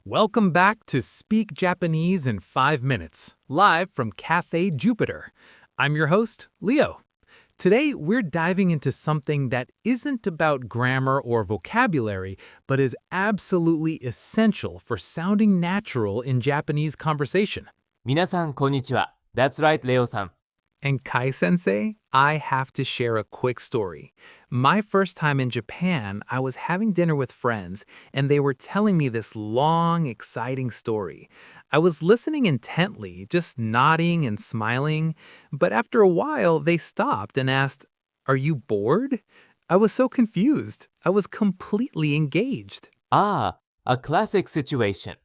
Welcome back to Speak Japanese in 5 Minutes, live from Cafe Jupiter. I'm your host, Leo. Today, we're diving into something that isn't about grammar or vocabulary, but is absolutely essential for sounding natural in Japanese conversation. 皆さん、こんにちは。That's right, Leo さん。 And Kai Sensei, I have to share a quick story. My first time in Japan, I was having dinner with friends, and they were telling me this long, exciting story. I was listening intently, just nodding and smiling, but after a while, they stopped and asked, "Are you bored?" I was so confused. I was completely engaged. A classic situation.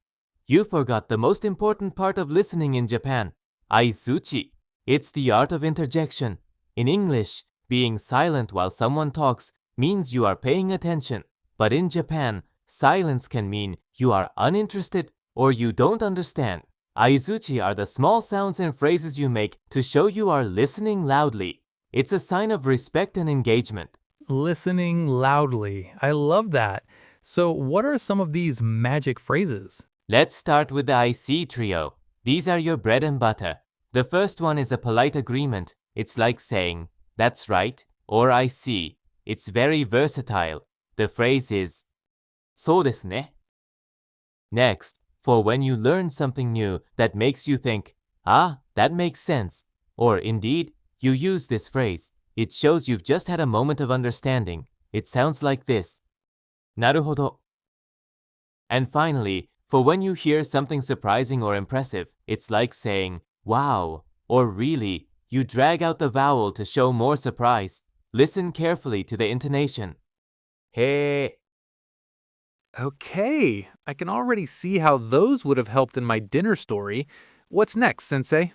You forgot the most important part of listening in Japan. Aizuchi. It's the art of interjection. In English, being silent while someone talks means you are paying attention. But in Japan, silence can mean you are uninterested or you don't understand. Aizuchi are the small sounds and phrases you make to show you are listening loudly. It's a sign of respect and engagement. Listening loudly. I love that. So, what are some of these magic phrases? Let's start with the I see trio. These are your bread and butter. The first one is a polite agreement. It's like saying, "That's right," or "I see." It's very versatile. The phrase is, そうですね. Next, for when you learn something new that makes you think, that makes sense. Or indeed, you use this phrase. It shows you've just had a moment of understanding. It sounds like this. なるほど. And finally, for when you hear something surprising or impressive, it's like saying, "Wow," or "Really." You drag out the vowel to show more surprise. Listen carefully to the intonation. Hey. Okay, I can already see how those would have helped in my dinner story. What's next, Sensei?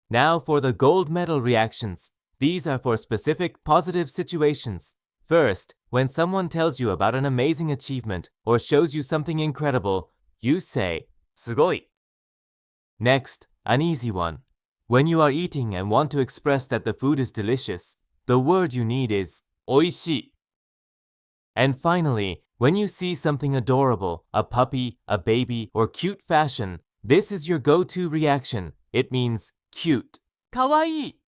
Now for the gold medal reactions. These are for specific positive situations. First, when someone tells you about an amazing achievement or shows you something incredible, you say, すごい. Next, an easy one. When you are eating and want to express that the food is delicious, the word you need is おいしい. And finally, when you see something adorable, a puppy, a baby, or cute fashion, this is your go-to reaction. It means cute. かわいい.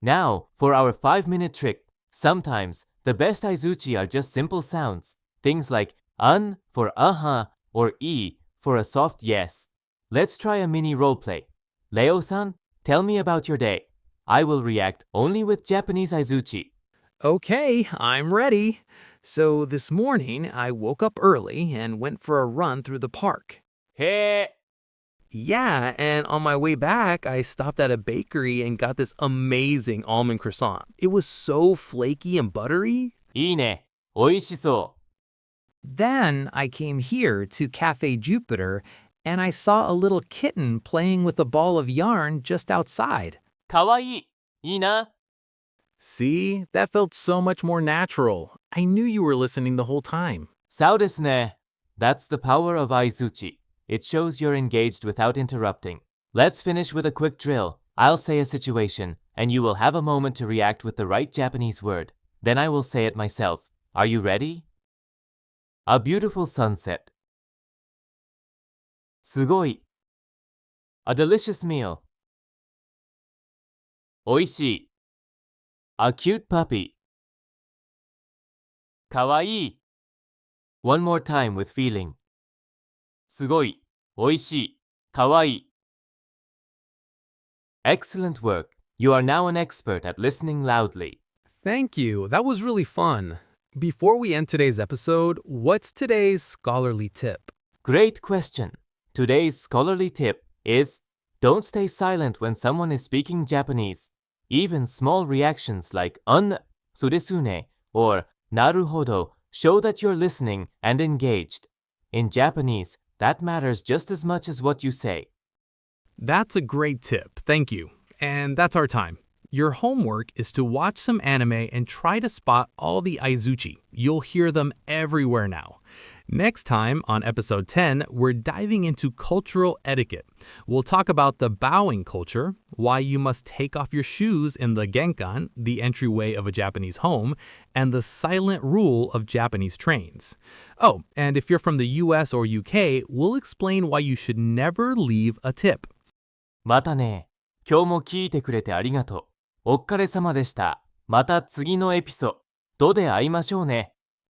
Now, for our 5-minute trick. Sometimes, the best Aizuchi are just simple sounds. Things like un for uh-huh or e for a soft yes. Let's try a mini roleplay. Leo-san, tell me about your day. I will react only with Japanese Aizuchi. Okay, I'm ready. So this morning, I woke up early and went for a run through the park. へー. Yeah, and on my way back, I stopped at a bakery and got this amazing almond croissant. It was so flaky and buttery. いいね。おいしそ Then I came here to Cafe Jupiter and I saw a little kitten playing with a ball of yarn just outside. う。かわいい。いいな。See, that felt so much more natural. I knew you were listening the whole time. そうですね. That's the power of Aizuchi. It shows you're engaged without interrupting. Let's finish with a quick drill. I'll say a situation, and you will have a moment to react with the right Japanese word. Then I will say it myself. Are you ready? A beautiful sunset. すごい. A delicious meal. おいしい. A cute puppy. かわいい. One more time with feeling. すごい、おいしい、かわいい. Excellent work. You are now an expert at listening loudly. Thank you. That was really fun. Before we end today's episode, what's today's scholarly tip? Great question. Today's scholarly tip is don't stay silent when someone is speaking Japanese. Even small reactions like so desu ne or naruhodo show that you're listening and engaged. In Japanese, that matters just as much as what you say. That's a great tip. Thank you. And that's our time. Your homework is to watch some anime and try to spot all the Aizuchi. You'll hear them everywhere now. Next time on episode 10, we're diving into cultural etiquette. We'll talk about the bowing culture, why you must take off your shoes in the genkan, the entryway of a Japanese home, and the silent rule of Japanese trains. Oh, and if you're from the US or UK, we'll explain why you should never leave a tip. またね。今日も聞いてくれてありがとう。おっかれ様でした。また次のエピソードで会いましょうね。